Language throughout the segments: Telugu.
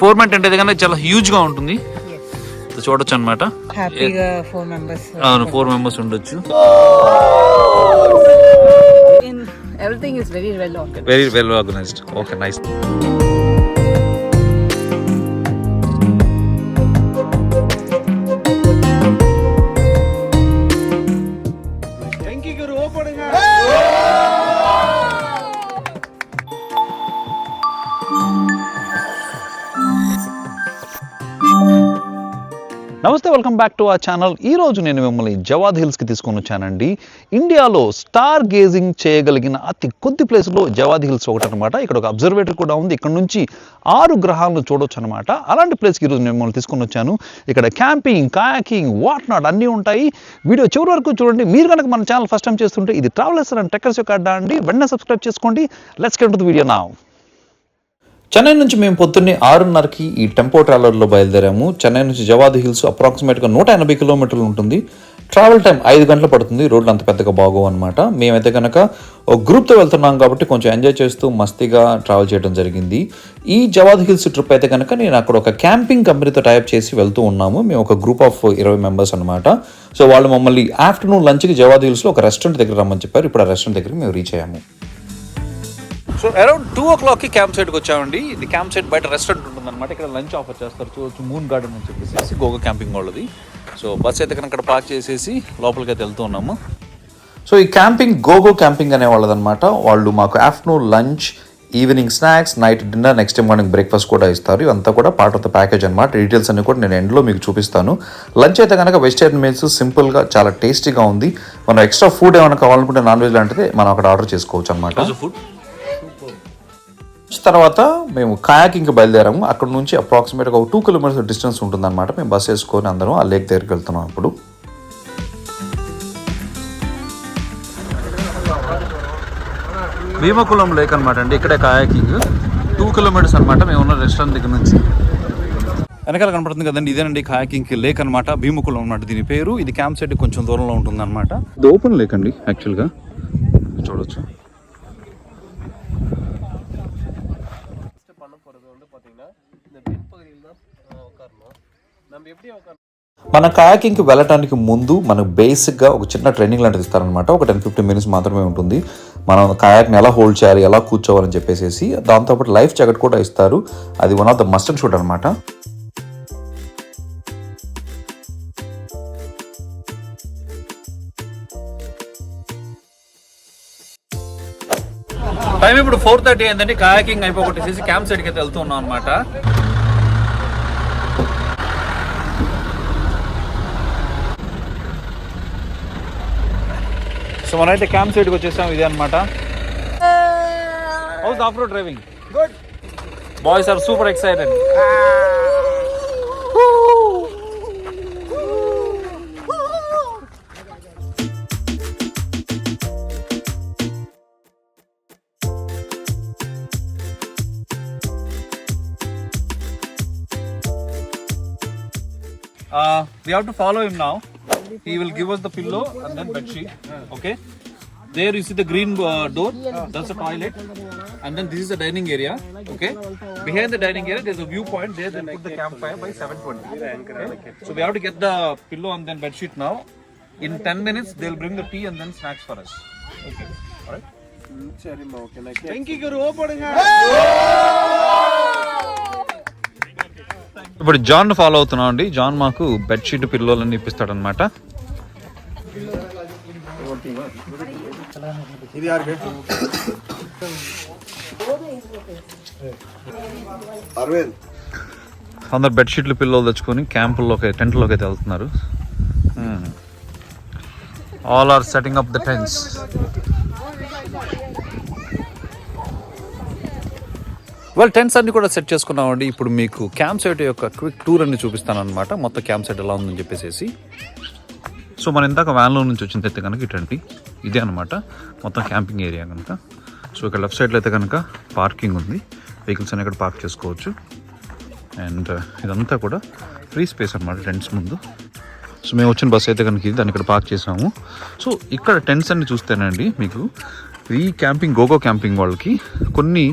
4-man టెంట్ అయితే కనుక చాలా హ్యూజ్ గా ఉంటుంది, చూడొచ్చు అనమాట. హ్యాపీగా 4 members. అవును, 4 members ఉండొచ్చు. Everything is very well organized. Very well organized. Okay, nice. నమస్తే, welcome back to our channel. ఈరోజు నేను మిమ్మల్ని జవాద్ హిల్స్కి తీసుకొని వచ్చానండి. ఇండియాలో స్టార్ గేజింగ్ చేయగలిగిన అతి కొద్ది ప్లేస్లో జవాద్ హిల్స్ ఒకటి అనమాట. ఇక్కడ ఒక అబ్జర్వేటరీ కూడా ఉంది. ఇక్కడ నుంచి 6 గ్రహాలను చూడొచ్చు అనమాట. అలాంటి ప్లేస్కి ఈరోజు నేను మిమ్మల్ని తీసుకొని వచ్చాను. ఇక్కడ క్యాంపింగ్, కయాకింగ్, వాట్ నాట్ అన్నీ ఉంటాయి. వీడియో చివరి వరకు చూడండి. మీరు కనుక మన ఛానల్ ఫస్ట్ టైం చేస్తుంటే ఇది ట్రావెలర్స్ అండ్ ట్రెక్కర్స్ యొక్క అడ్డా అండి. వెంటనే సబ్స్క్రైబ్ చేసుకోండి. Let's get to the video now. Chennai నుంచి మేము పొద్దున్నే 6:30కి ఈ టెంపో ట్రావెలర్లో బయలుదేరాము. చెన్నై నుంచి జవాద్ హిల్స్ అప్రాక్సిమేట్గా 180 కిలోమీటర్లు ఉంటుంది. ట్రావెల్ టైం 5 గంటలు పడుతుంది. రోడ్లు అంత పెద్దగా బాగోవు అనమాట. మేమైతే కనుక ఒక గ్రూప్తో వెళ్తున్నాం కాబట్టి కొంచెం ఎంజాయ్ చేస్తూ మస్తీగా ట్రావెల్ చేయడం జరిగింది. ఈ జవాద్ హిల్స్ ట్రిప్ అయితే కనుక నేను అక్కడ ఒక క్యాంపింగ్ కంపెనీతో టైప్ చేసి వెళ్తూ ఉన్నాము. మేము ఒక గ్రూప్ ఆఫ్ 20 మెంబర్స్ అనమాట. సో వాళ్ళు మమ్మల్ని ఆఫ్టర్నూన్ లంచ్కి జవాద్ హిల్స్లో ఒక రెస్టారెంట్ దగ్గర రమ్మని చెప్పారు. ఇప్పుడు ఆ రెస్టారెంట్ దగ్గరికి మేము రీచ్ అయ్యాము. సో అరౌండ్ 2 o'clockకి క్యాంప్ సైట్కి వచ్చామండి. ఇది క్యాంప్ సైట్ బయట రెస్టారెంట్ ఉంటుందన్నమాట. ఇక్కడ లంచ్ ఆఫర్ చేస్తారు, చూడొచ్చు. మూన్ గార్డెన్ అని చెప్పేసి గోగా క్యాంపింగ్ వాళ్ళది. సో బస్ అయితే కనుక అక్కడ పార్క్ చేసేసి లోపలికి అయితే వెళ్తూ ఉన్నాము. సో ఈ క్యాంపింగ్ గోగో క్యాంపింగ్ అనే వాళ్ళదన్నమాట. వాళ్ళు మాకు afternoon lunch, evening snacks, night dinner, next day morning breakfast కూడా ఇస్తారు. ఇవంతా కూడా పార్ట్ ఆఫ్ ద ప్యాకేజ్ అనమాట. డీటెయిల్స్ అన్ని కూడా నేను ఎండ్లో మీకు చూపిస్తాను. లంచ్ అయితే కనుక వెజిటేరియన్ మీల్స్ సింపుల్గా చాలా టేస్టీగా ఉంది. మనం ఎక్స్ట్రా ఫుడ్ ఏమైనా కావాలనుకుంటే నాన్ వెజ్ లాంటిది మనం అక్కడ ఆర్డర్ చేసుకోవచ్చు అనమాట. తర్వాత మేము కయాకింగ్కి బయలుదేరాము. అక్కడ నుంచి అప్రాక్సిమేట్గా ఒక 2 kilometers డిస్టెన్స్ ఉంటుందన్నమాట. మేము బస్ వేసుకొని అందరం ఆ లేక్ దగ్గరికి వెళ్తున్నాం. ఇప్పుడు భీమకుళం లేక్ అనమాట అండి. ఇక్కడే కయాకింగ్ 2 kilometers అనమాట. మేము ఉన్న రెస్టారెంట్ దగ్గర నుంచి వెనకాల కనపడుతుంది కదండి, ఇదేనండి కయాకింగ్ లేక్ అనమాట. భీమకుళం అనమాట దీని పేరు. ఇది క్యాంప్ సైట్ కొంచెం దూరంలో ఉంటుంది అనమాట. ఇది ఓపెన్ లేక్ అండి యాక్చువల్గా, చూడవచ్చు. మన కయాకింగ్కి వెళ్ళటానికి ముందు మనకు బేసిక్గా ఒక చిన్న ట్రైనింగ్ లాంటిది ఇస్తారనమాట. ఒక 10-15 minutes మాత్రమే ఉంటుంది. మనం కయాక్ని ఎలా హోల్డ్ చేయాలి, ఎలా కూర్చోవాలని చెప్పేసి. దాంతోపాటు లైఫ్ జాకెట్ కూడా ఇస్తారు. అది one of the must and should అనమాట. టైం ఇప్పుడు 4:30 అయిందండి. కయాకింగ్ అయిపోగొట్టేసి క్యాంప్ సైట్కి అయితే వెళ్తూ ఉన్నాం అనమాట. సో మనమైతే క్యాంప్ సైట్కి వచ్చేసాం. ఇదే అనమాట. How's off road driving? Good. Boys are super excited. We have to follow him now. He will give us the pillow and then bed sheet. Okay. There you see the green door. That's the toilet. And then this is the dining area. Okay. Behind the dining area, there's a viewpoint. There they'll put the campfire by 7:20. Okay. So we have to get the pillow and then bed sheet now. In 10 minutes, they'll bring the tea and then snacks for us. Okay. All right. Thank you, Guru. ఇప్పుడు జాన్ ఫాలో అవుతున్నాం అండి. జాన్ మాకు బెడ్షీట్ పిల్లోలన్నీ ఇప్పిస్తాడు అనమాట. అందరు బెడ్షీట్లు పిల్లోలు తెచ్చుకొని క్యాంపుల్లోకి, టెంట్లోకి అయితే వెళ్తున్నారు. All are setting up the tents. వాళ్ళు టెంట్స్ అన్ని కూడా సెట్ చేసుకున్నామండి. ఇప్పుడు మీకు క్యాంప్ సైట్ యొక్క క్విక్ టూర్ అన్ని చూపిస్తాను అనమాట. మొత్తం క్యాంప్ సైట్ ఎలా ఉందని చెప్పేసి. సో మనం ఇందాక వ్యాన్లో నుంచి వచ్చిన అయితే కనుక ఇటండి ఇదే అనమాట మొత్తం క్యాంపింగ్ ఏరియా కనుక. సో ఇక్కడ లెఫ్ట్ సైడ్లో అయితే కనుక పార్కింగ్ ఉంది. వెహికల్స్ అన్ని ఇక్కడ పార్క్ చేసుకోవచ్చు. అండ్ ఇదంతా కూడా ఫ్రీ స్పేస్ అనమాట టెంట్స్ ముందు. సో మేము వచ్చిన బస్సు అయితే కనుక ఇది దాన్ని ఇక్కడ పార్క్ చేసాము. సో ఇక్కడ టెంట్స్ అన్ని చూస్తేనండి మీకు ఈ క్యాంపింగ్ గోగో క్యాంపింగ్ వాళ్ళకి కొన్ని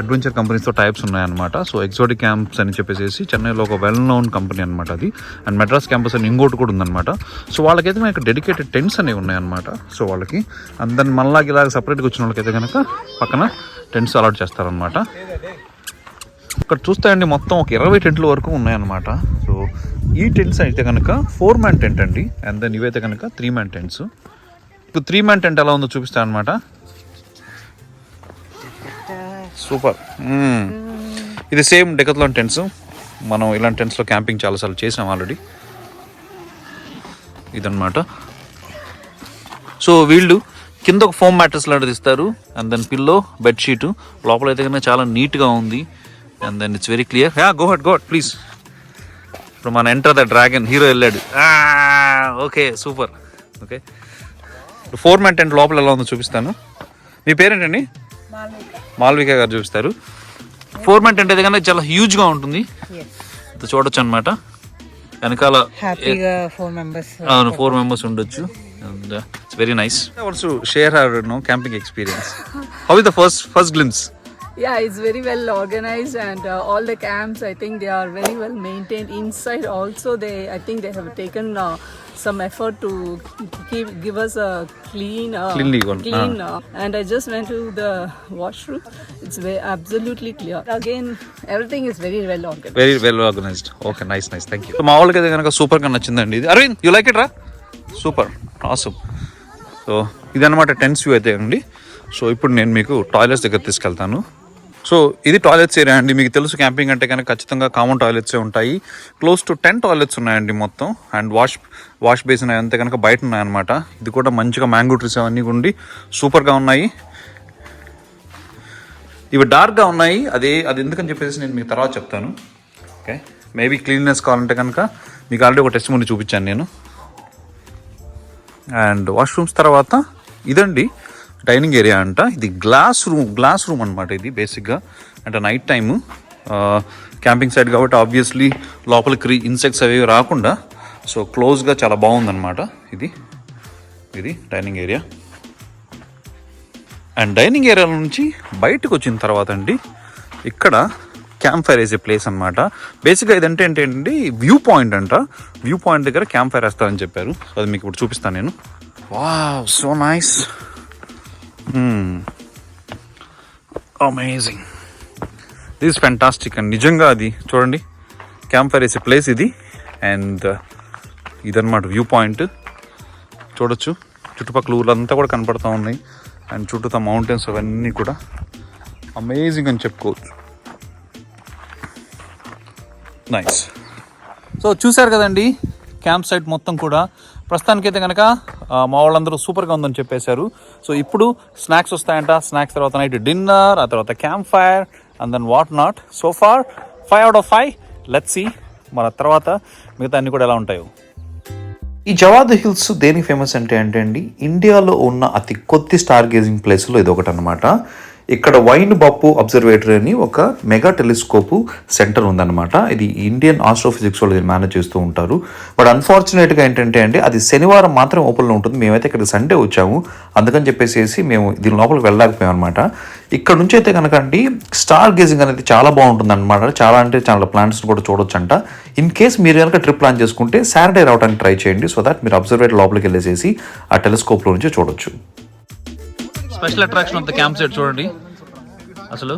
అడ్వెంచర్ కంపెనీస్తో టైప్స్ ఉన్నాయన్నమాట. సో ఎగ్జాటిక్ క్యాంప్స్ అని చెప్పేసి చెన్నైలో ఒక వెల్ నోన్ కంపెనీ అనమాట అది. అండ్ మెడ్రాస్ క్యాంపస్ అని ఇంకోటి కూడా ఉందన్నమాట. సో వాళ్ళకైతే మనకి డెడికేటెడ్ టెంట్స్ అనేవి ఉన్నాయన్నమాట. సో వాళ్ళకి అందరిని మనలాగా ఇలాగ సపరేట్గా వచ్చిన వాళ్ళకైతే కనుక పక్కన టెంట్స్ అలాట్ చేస్తారనమాట. ఇక్కడ చూస్తే అండి మొత్తం ఒక 20 టెంట్ల వరకు ఉన్నాయన్నమాట. సో ఈ టెంట్స్ అయితే కనుక 4-man టెంట్ అండి. అండ్ దెన్ ఇవైతే కనుక 3-man టెంట్స్. ఇప్పుడు 3-man టెంట్ ఎలా ఉందో చూపిస్తాను అనమాట. సూపర్. ఇది సేమ్ డెకత్లాన్ టెంట్స్. మనం ఇలాంటి టెంట్స్లో క్యాంపింగ్ చాలాసార్లు చేసాం ఆల్రెడీ. ఇదన్నమాట. సో వీళ్ళు కింద ఒక ఫోమ్ మ్యాట్రెస్ లాంటిది ఇస్తారు. And then pillow, bedsheet. లోపల అయితే కనుక చాలా నీట్గా ఉంది. And then it's very clear. Go ahead please. ఇప్పుడు మన ఎంటర్ ద డ్రాగన్ హీరో వెళ్ళాడు. Okay super. Okay 4-man tent లోపల ఎలా ఉందో చూపిస్తాను. మీ పేరేంటండి? మాల్విక గారు చూపిస్తారు. 4-man టెంట్ అయితే కనుక చాలా హ్యూజ్గా ఉంటుంది. చూడొచ్చు అనమాట. వెనకాల 4 members ఉండొచ్చు. And it's very nice. Also share her camping experience. How is the first glimpse? Yeah, it's very well organized, and all the camps, I think they are very well maintained. Inside also, I think they have taken some effort to give us a clean. And I just went to the washroom. It's absolutely clear. Again, everything is very well organized. Very well organized. Okay, nice. Thank you. So మా వాళ్ళకి అయితే కనుక సూపర్ గా నచ్చిందండి ఇది. అరవింద్, యూ లైక్ ఇట్ రా? Super, awesome. సో ఇదన్నమాట టెంట్స్ వ్యూ అయితే అండి. సో ఇప్పుడు నేను మీకు టాయిలెట్స్ దగ్గర తీసుకెళ్తాను. సో ఇది టాయిలెట్స్ ఏరియా అండి. మీకు తెలుసు క్యాంపింగ్ అంటే కనుక ఖచ్చితంగా కామన్ టాయిలెట్సే ఉంటాయి. క్లోజ్ టు 10 టాయిలెట్స్ ఉన్నాయండి మొత్తం. అండ్ వాష్ బేసిన్ అంతే కనుక బయట ఉన్నాయన్నమాట. ఇది కూడా మంచిగా మ్యాంగో ట్రీస్ అవన్నీ ఉండి సూపర్గా ఉన్నాయి. ఇవి డార్క్గా ఉన్నాయి. అది ఎందుకని చెప్పేసి నేను మీకు తర్వాత చెప్తాను. ఓకే, మేబీ క్లీన్నెస్ కావాలంటే కనుక మీకు ఆల్రెడీ ఒక టెస్ట్ ముందు చూపించాను నేను. అండ్ వాష్రూమ్స్ తర్వాత ఇదండి డైనింగ్ ఏరియా అంట. ఇది గ్లాస్ రూమ్ అనమాట. ఇది బేసిక్గా అంటే నైట్ టైము క్యాంపింగ్ సైడ్ కాబట్టి ఆబ్వియస్లీ లోపలికి ఇన్సెక్ట్స్ అవి రాకుండా సో క్లోజ్గా చాలా బాగుందన్నమాట. ఇది dining area. And dining area నుంచి బయటకు వచ్చిన తర్వాత అండి ఇక్కడ క్యాంప్ ఫైర్ వేసే ప్లేస్ అనమాట. బేసిక్గా ఇదంటే ఏంటంటే వ్యూ పాయింట్ అంట. వ్యూ పాయింట్ దగ్గర క్యాంప్ ఫైర్ వేస్తారని చెప్పారు. సో అది మీకు ఇప్పుడు చూపిస్తాను నేను. Wow, so nice, amazing, this fantastic. And నిజంగా అది చూడండి క్యాంప్ ఫైర్ వేసే ప్లేస్ ఇది. అండ్ ఇదన్నమాట వ్యూ పాయింట్. చూడొచ్చు చుట్టుపక్కల ఊర్లంతా కూడా కనపడుతూ ఉన్నాయి. అండ్ చుట్టూ మౌంటైన్స్ అవన్నీ కూడా అమేజింగ్ అని చెప్పుకోవచ్చు. నైస్. సో చూసారు కదండి క్యాంప్ సైట్ మొత్తం కూడా. ప్రస్తుతానికైతే కనుక మా వాళ్ళందరూ సూపర్గా ఉందని చెప్పేశారు. సో ఇప్పుడు స్నాక్స్ వస్తాయంట. స్నాక్స్ తర్వాత నైట్ డిన్నర్, ఆ తర్వాత camp fire and then what not. So far 5 out of 5. Let's see మన తర్వాత మిగతా అన్ని కూడా ఎలా ఉంటాయో. ఈ జవాద్ హిల్స్ దేనికి ఫేమస్ అంటే అండి ఇండియాలో ఉన్న అతి కొద్ది స్టార్ గేజింగ్ ప్లేస్లో ఇది ఒకటి అనమాట. ఇక్కడ వైన్ బప్పు అబ్జర్వేటరీ అని ఒక మెగా టెలిస్కోపు సెంటర్ ఉందన్నమాట. ఇది ఇండియన్ ఆస్ట్రోఫిజిక్స్ వాళ్ళు మేనేజ్ చేస్తూ ఉంటారు. బట్ అన్ఫార్చునేట్గా ఏంటంటే అండి అది శనివారం మాత్రం ఓపెన్లో ఉంటుంది. మేమైతే ఇక్కడ సండే వచ్చాము, అందుకని చెప్పేసి మేము దీని లోపలికి వెళ్ళలేకపోయాం అనమాట. ఇక్కడ నుంచి అయితే కనుక అండి స్టార్ గేజింగ్ అనేది చాలా బాగుంటుంది అనమాట. చాలా ప్లాంట్స్ కూడా చూడొచ్చు అంట. ఇన్ కేస్ మీరు కనుక ట్రిప్ ప్లాన్ చేసుకుంటే సాటర్డే రావడానికి ట్రై చేయండి. సో దట్ మీరు అబ్జర్వేటర్ లోపలికి వెళ్ళేసేసి ఆ టెలిస్కోప్లో నుంచి చూడొచ్చు. Special attraction of the camp site చూడండి అసలు.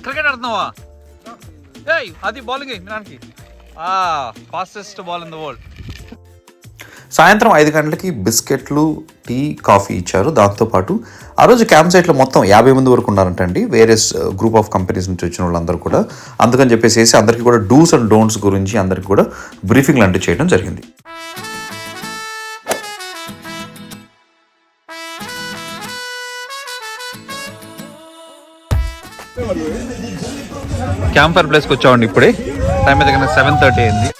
క్రికెట్ ఆడుతున్నావా? ఏయ్ అది బౌలింగ్ నానికి fastest ball in the world. సాయంత్రం 5 గంటలకి బిస్కెట్లు, టీ, కాఫీ ఇచ్చారు. దాంతోపాటు ఆ రోజు క్యాంప్ సైట్లో మొత్తం 50 మంది వరకు ఉన్నారంటండి. వేరియస్ గ్రూప్ ఆఫ్ కంపెనీస్ నుంచి వచ్చిన వాళ్ళందరూ కూడా. అందుకని చెప్పేసి అందరికీ కూడా డూస్ అండ్ డోంట్స్ గురించి అందరికీ కూడా బ్రీఫింగ్ లాంటివి చేయడం జరిగింది. క్యాంప్ ఫైర్ ప్లేస్కి వచ్చామండి. ఇప్పుడే టైం అయితే కనుక 7:30 అయింది.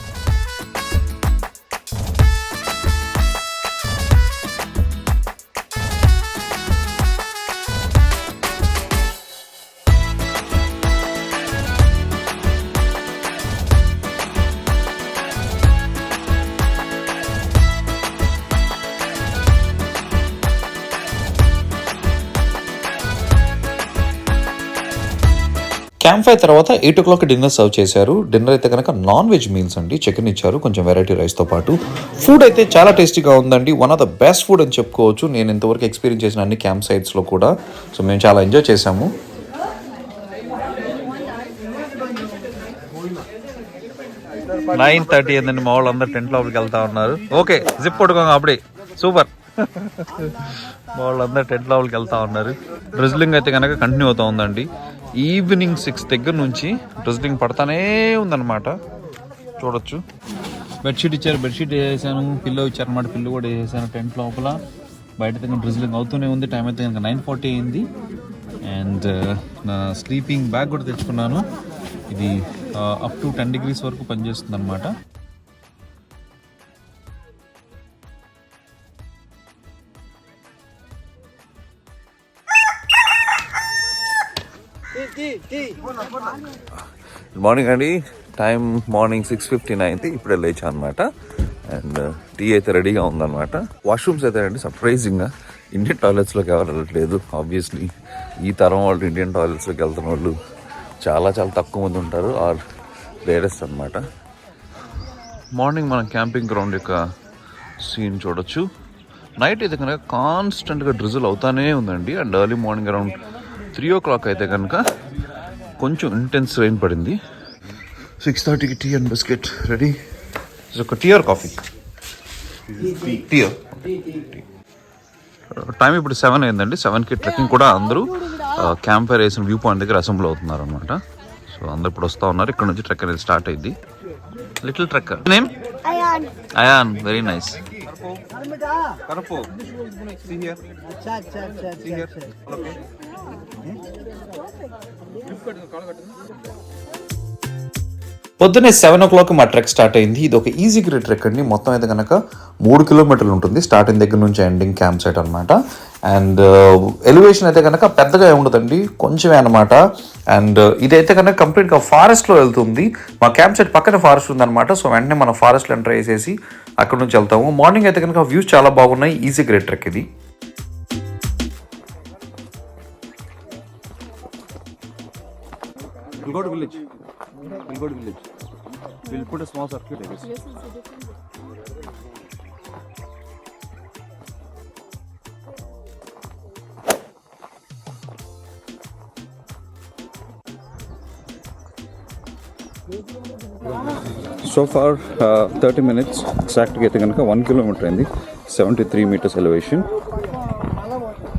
క్యాంప్ ఫైర్ తర్వాత 8 o'clock డిన్నర్ సర్వ్ చేశారు. డిన్నర్ అయితే కనుక నాన్ వెజ్ మీల్స్ అండి, చికెన్ ఇచ్చారు కొంచెం వెరైటీ రైస్తో పాటు. ఫుడ్ అయితే చాలా టేస్టీగా ఉందండి, one of the best food అని చెప్పుకోవచ్చు నేను ఇంతవరకు ఎక్స్పీరియన్స్ చేసిన అన్ని క్యాంప్ సైట్స్లో కూడా. సో మేము చాలా ఎంజాయ్ చేసాము. 9:30 అయిందండి, మా వాళ్ళు అందరు టెంట్ లోపలికి వెళ్తా ఉన్నారు. ఓకే జిప్ పట్టుకోండి అప్పుడే, సూపర్. మా వాళ్ళందరూ టెంట్ లోపలికి వెళ్తా ఉన్నారు. డ్రిజ్లింగ్ అయితే కనుక కంటిన్యూ అవుతూ ఉందండి. ఈవినింగ్ 6 దగ్గర నుంచి డ్రిజ్లింగ్ పడతానే ఉందన్నమాట, చూడొచ్చు. బెడ్షీట్ ఇచ్చారు, బెడ్షీట్ వేసేసాను. పిల్లో ఇచ్చారన్నమాట, పిల్లు కూడా వేసేసాను టెంట్ లోపల. బయట దగ్గర డ్రిజ్లింగ్ అవుతూనే ఉంది. టైం అయితే కనుక 9:40 అయింది. అండ్ నా స్లీపింగ్ బ్యాగ్ కూడా తెచ్చుకున్నాను. ఇది అప్ టు 10 degrees వరకు పనిచేస్తుంది అనమాట. గుడ్ మార్నింగ్ అండి, టైం మార్నింగ్ 6:59. ఇప్పుడే లేచా అనమాట. అండ్ టీ అయితే రెడీగా ఉందన్నమాట. వాష్రూమ్స్ అయితే అండి సర్ప్రైజింగ్గా ఇండియన్ టాయిలెట్స్లోకి ఎవరు వెళ్ళట్లేదు. ఆబ్వియస్లీ ఈ తరం వాళ్ళు ఇండియన్ టాయిలెట్స్లోకి వెళ్తున్న వాళ్ళు చాలా చాలా తక్కువ మంది ఉంటారు, ఆర్ రేరెస్ట్ అనమాట. మార్నింగ్ మనం క్యాంపింగ్ గ్రౌండ్ యొక్క సీన్ చూడొచ్చు. నైట్ అయితే కనుక కాన్స్టెంట్గా డ్రిజిల్ అవుతానే ఉందండి. And early morning around 3 o'clock అయితే కనుక కొంచెం ఇంటెన్స్ రెయిన్ పడింది. 6:30కి టీ అండ్ బిస్కెట్ రెడీ. ఒక tea or coffee? Tea. Time ఇప్పుడు 7 అయిందండి. 7కి ట్రెక్కింగ్ కూడా అందరూ క్యాంప్ ఫైర్ వేసిన వ్యూ పాయింట్ దగ్గర అసెంబ్లీ అవుతున్నారు అనమాట. సో అందరు ఇప్పుడు వస్తూ ఉన్నారు. ఇక్కడ నుంచి ట్రెక్ అనేది స్టార్ట్ అయింది. Little trek name Ayaan, very nice. పొద్దున్నే 7 o'clock మా ట్రెక్ స్టార్ట్ అయింది. ఇది ఒక ఈజీ గ్రేడ్ ట్రెక్ అండి. మొత్తం అయితే కనుక 3 kilometers ఉంటుంది, స్టార్టింగ్ దగ్గర నుంచి ఎండింగ్ క్యాంప్ సైట్ అనమాట. అండ్ ఎలివేషన్ అయితే కనుక పెద్దగా ఉండదండి, కొంచెమే అనమాట. అండ్ ఇదైతే కనుక కంప్లీట్గా ఫారెస్ట్లో వెళ్తుంది. మా క్యాంప్ సైట్ పక్కన ఫారెస్ట్ ఉందన్నమాట. సో వెంటనే మనం ఫారెస్ట్లో ఎంటర్ చేసేసి అక్కడ నుంచి వెళ్తాము. మార్నింగ్ అయితే కనుక వ్యూస్ చాలా బాగున్నాయి. ఈజీ గ్రేడ్ ట్రెక్ ఇది. We'll go to village. We'll put a small circuit like this. So far 30 minutes exact అయితే కనుక 1 kilometer అయింది. 73 meters elevation.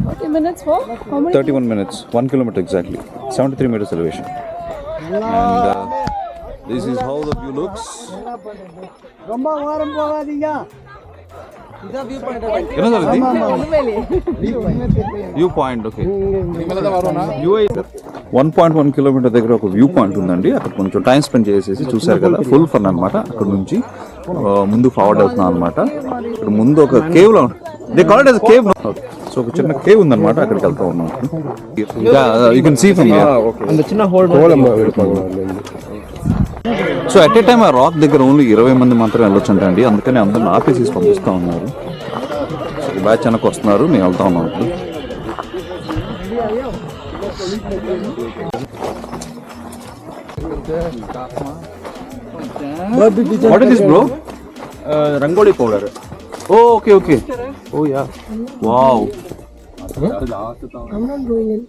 30 minutes for how many? 31 minutes, 1 kilometer exactly. 73 meters elevation. And this is how the view looks. View point. Okay, 1.1 kilometer దగ్గర ఒక వ్యూ పాయింట్ ఉందండి. అక్కడ కొంచెం టైం స్పెండ్ చేసేసి చూసారు కదా, ఫుల్ ఫన్ అనమాట. అక్కడ నుంచి ముందు ఫార్వర్డ్ అవుతున్నాం అనమాట. ఇక్కడ ముందు ఒక కేవ్ లో, they call it as cave. So ఒక చిన్న కేవ్ ఉందన్నమాట, అక్కడికి వెళ్తా ఉన్నాం. You can see from here. So at a time ఆ రాక్ దగ్గర ఓన్లీ 20 మంది మాత్రమే వెళ్ళొచ్చంట అండి. అందుకని అందరిని ఆపేసి పంపిస్తూ ఉన్నారు. బ్యాచ్ వెనక్కి వస్తున్నారు, మేము వెళ్తా ఉన్నాం ఇప్పుడు. What is this, bro? Rangoli powder. Oh, okay, okay. Oh, yeah. Wow. I'm not going in.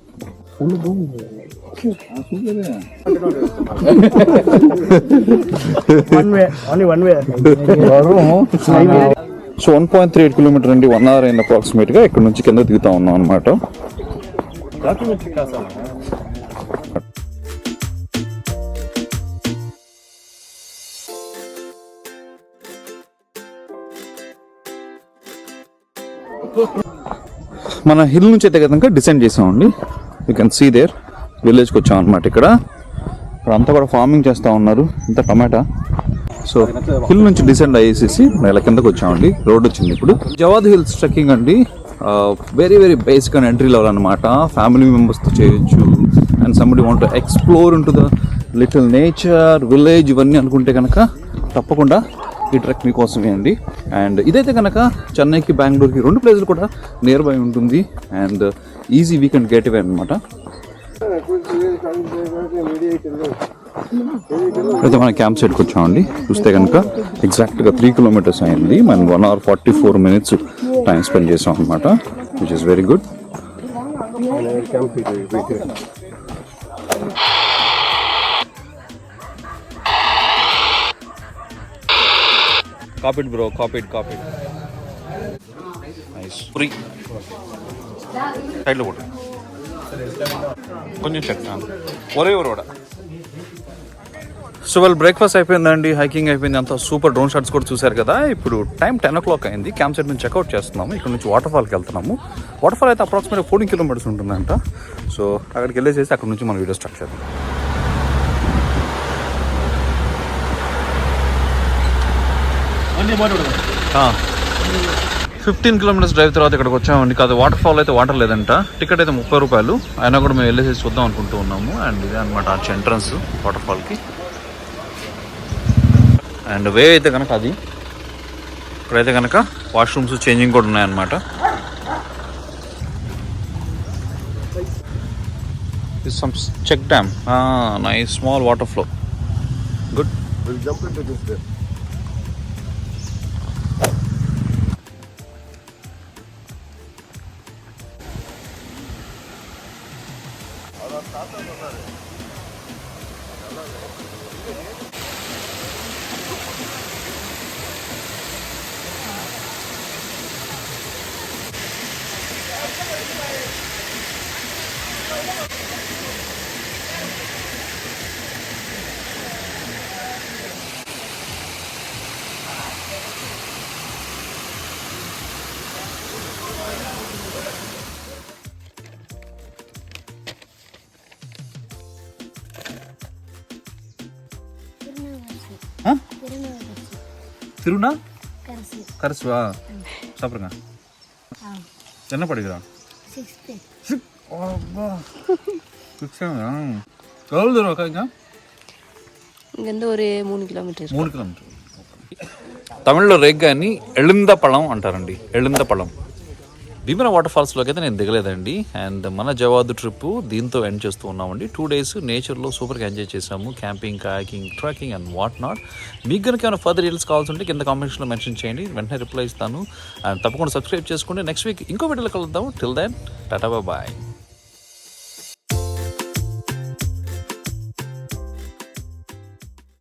One way, only one way. So 1.38 kilometer అండి, 1 hour అయింది అప్రాక్సిమేట్గా. ఇక్కడ నుంచి కింద దిగుతా ఉన్నాం అనమాట. మన హిల్ నుంచి అయితే కనుక డిసెండ్ చేసామండి. You can see there. విలేజ్కి వచ్చాం అనమాట. ఇక్కడ అంతా కూడా ఫార్మింగ్ చేస్తూ ఉన్నారు, ఇంత టమాటా. సో హిల్ నుంచి డిసెండ్ అయ్యేసేసి ఇలా కిందకు వచ్చామండి. రోడ్ వచ్చింది ఇప్పుడు. జవాద్ హిల్స్ ట్రెక్కింగ్ అండి, very very basic and entry level అనమాట. ఫ్యామిలీ మెంబర్స్తో చేయొచ్చు. And somebody want to explore into the little nature, village ఇవన్నీ అనుకుంటే కనుక తప్పకుండా ఈ ట్రెక్ మీకోసమే అండి. అండ్ ఇదైతే కనుక చెన్నైకి, బెంగళూరుకి 2 ప్లేసులు కూడా నియర్ బై ఉంటుంది. And easy weekend get away అనమాట. అయితే మన క్యాంప్ సైట్కి వచ్చామండి. చూస్తే కనుక ఎగ్జాక్ట్గా 3 kilometers అయింది. మనం 1 hour 44 minutes టైం స్పెండ్ చేసాం అనమాట, which is very good. Copied bro, copied. Nice. Free సైడ్లో కూడా కొంచెం చెప్తాను. ఒరే కూడా. సో వాళ్ళు బ్రేక్ఫాస్ట్ అయిపోయిందండి, హైకింగ్ అయిపోయింది, అంతా సూపర్. డ్రోన్ షాట్స్ కూడా చూశారు కదా. ఇప్పుడు టైం 10 o'clock అయింది. క్యాంప్ సైట్ నుంచి చెక్అవుట్ చేస్తున్నాము. ఇక్కడ నుంచి వాటర్ ఫాల్కి వెళ్తున్నాము. వాటర్ ఫాల్ అయితే అప్రాక్సిమేట్గా 14 kilometers ఉంటుందంట. సో అక్కడికి వెళ్ళేసేసి అక్కడ నుంచి మన వీడియో స్టార్ట్ చేద్దాం. 15 kilometers డ్రైవ్ తర్వాత ఇక్కడికి వచ్చామండి. కాదు, వాటర్ ఫాల్ అయితే వాటర్ లేదంట. టికెట్ అయితే 30 రూపాయలు. అయినా కూడా మేము వెళ్ళేసి చూద్దాం అనుకుంటూ ఉన్నాము. అండ్ ఇదే అనమాట ఆర్చ్ ఎంట్రన్స్ వాటర్ ఫాల్కి. అండ్ వే అయితే కనుక అది. ఇక్కడైతే కనుక వాష్రూమ్స్, చేంజింగ్ కూడా ఉన్నాయన్నమాట. Some check dam. Nice small water flow. Good. திருநா கரசுவா சாப்பிடுங்க. என்ன படிக்கிறான்? 6th. எவ்வளோ தூரம் உட்காருங்க? இங்கேருந்து ஒரு 3 kilometers. 3 kilometers. తమిళ్లో రేగ్గాని ఎళిందపళం అంటారండి. ఎళిందపళం. భీమన వాటర్ ఫాల్స్లోకి అయితే నేను దిగలేదండి. అండ్ మన జవాదు ట్రిప్ దీంతో ఎండ్ చేస్తూ ఉన్నామండి. 2 days నేచర్లో సూపర్గా ఎంజాయ్ చేసాము. Camping, kayaking, trekking and what not. మీకు కనుక ఏమైనా ఫర్దర్ డీటెయిల్స్ కావాల్సి ఉంటే కింద కామెంట్స్లో మెన్షన్ చేయండి, వెంటనే రిప్లై ఇస్తాను. అండ్ తప్పకుండా సబ్స్క్రైబ్ చేసుకోండి. నెక్స్ట్ వీక్ ఇంకో వీడియోలో కలుద్దాము. Till then tata bye.